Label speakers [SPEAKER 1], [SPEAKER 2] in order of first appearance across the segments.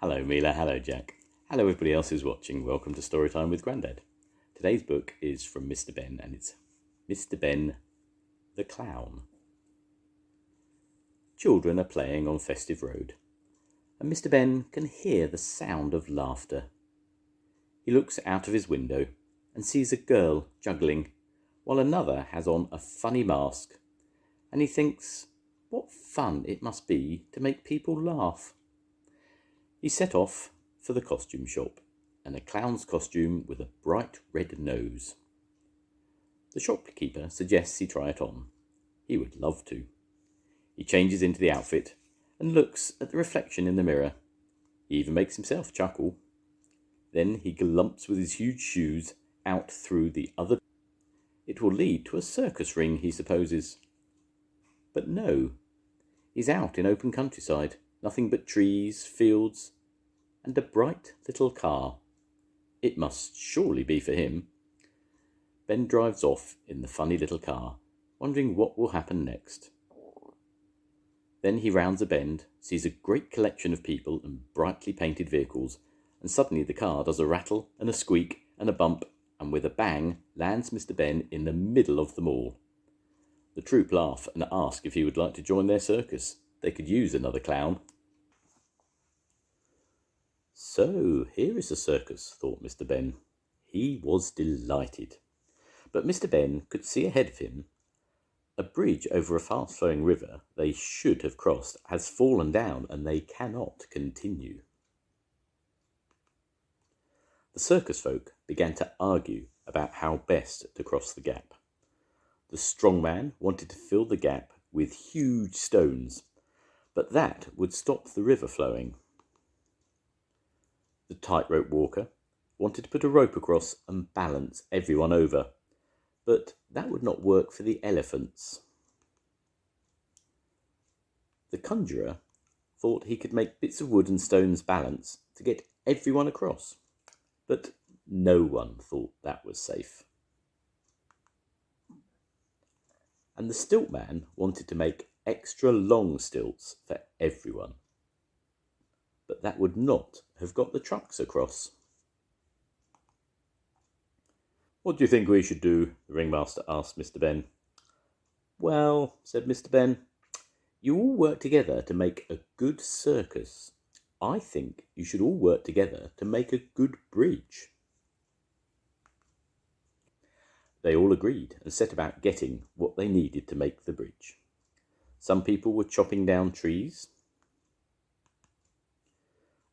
[SPEAKER 1] Hello Mila, hello Jack. Hello everybody else who's watching. Welcome to Storytime with Grandad. Today's book is from Mr. Benn and it's Mr. Benn the Clown. Children are playing on Festive Road and Mr. Benn can hear the sound of laughter. He looks out of his window and sees a girl juggling while another has on a funny mask, and he thinks what fun it must be to make people laugh. He set off for the costume shop, and a clown's costume with a bright red nose. The shopkeeper suggests he try it on. He would love to. He changes into the outfit and looks at the reflection in the mirror. He even makes himself chuckle. Then he galumps with his huge shoes out through the other. It will lead to a circus ring, he supposes. But no, he's out in open countryside. Nothing but trees, fields, and a bright little car. It must surely be for him. Ben drives off in the funny little car, wondering what will happen next. Then he rounds a bend, sees a great collection of people and brightly painted vehicles, and suddenly the car does a rattle and a squeak and a bump, and with a bang lands Mr. Benn in the middle of them all. The troupe laugh and ask if he would like to join their circus. They could use another clown. So here is a circus, thought Mr. Benn. He was delighted. But Mr. Benn could see ahead of him a bridge over a fast-flowing river they should have crossed has fallen down and they cannot continue. The circus folk began to argue about how best to cross the gap. The strong man wanted to fill the gap with huge stones, but that would stop the river flowing. The tightrope walker wanted to put a rope across and balance everyone over, but that would not work for the elephants. The conjurer thought he could make bits of wood and stones balance to get everyone across, but no one thought that was safe. And the stilt man wanted to make extra long stilts for everyone, but that would not have got the trucks across. What do you think we should do? The ringmaster asked Mr. Benn. Well, said Mr. Benn, you all work together to make a good circus. I think you should all work together to make a good bridge. They all agreed and set about getting what they needed to make the bridge. Some people were chopping down trees,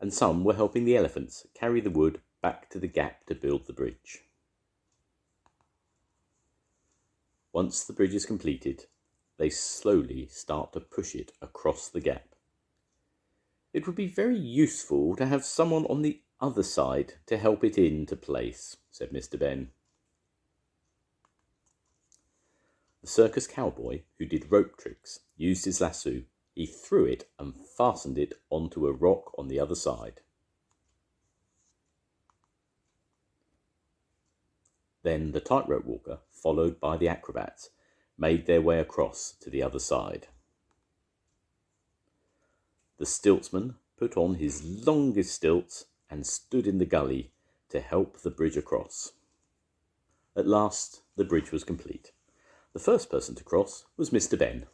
[SPEAKER 1] and some were helping the elephants carry the wood back to the gap to build the bridge. Once the bridge is completed, they slowly start to push it across the gap. It would be very useful to have someone on the other side to help it into place, said Mr. Benn. The circus cowboy, who did rope tricks, used his lasso. He threw it and fastened it onto a rock on the other side. Then the tightrope walker, followed by the acrobats, made their way across to the other side. The stiltsman put on his longest stilts and stood in the gully to help the bridge across. At last the bridge was complete. The first person to cross was Mr. Benn,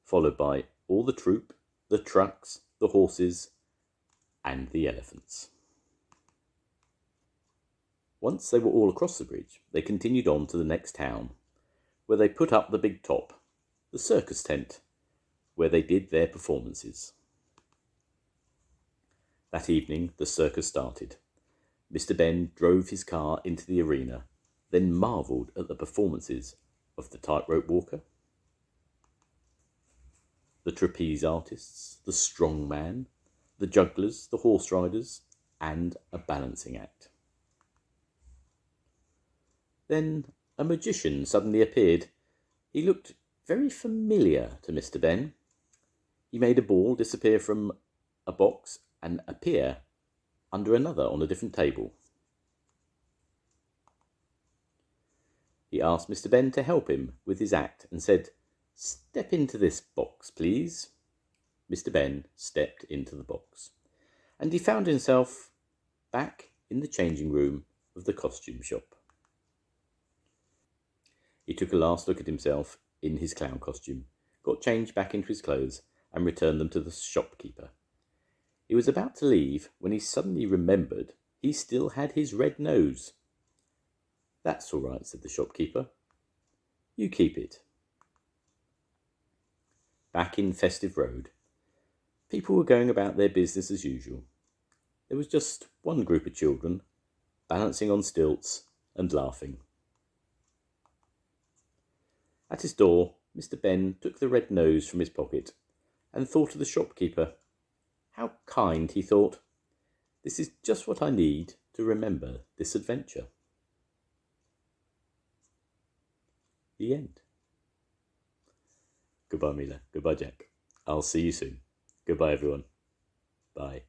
[SPEAKER 1] followed by all the troupe, the trucks, the horses, and the elephants. Once they were all across the bridge, they continued on to the next town, where they put up the big top, the circus tent, where they did their performances. That evening the circus started. Mr. Benn drove his car into the arena, then marvelled at the performances of the tightrope walker, the trapeze artists, the strong man, the jugglers, the horse riders, and a balancing act. Then a magician suddenly appeared. He looked very familiar to Mr. Benn. He made a ball disappear from a box and appear under another on a different table. He asked Mr. Benn to help him with his act and said, "Step into this box, please." Mr. Benn stepped into the box, and he found himself back in the changing room of the costume shop. He took a last look at himself in his clown costume, got changed back into his clothes, and returned them to the shopkeeper. He was about to leave when he suddenly remembered he still had his red nose. "That's all right," said the shopkeeper. "You keep it." Back in Festive Road, people were going about their business as usual. There was just one group of children, balancing on stilts and laughing. At his door, Mr. Benn took the red nose from his pocket and thought of the shopkeeper. How kind, he thought. This is just what I need to remember this adventure. The end. Goodbye, Mila. Goodbye, Jack. I'll see you soon. Goodbye, everyone. Bye.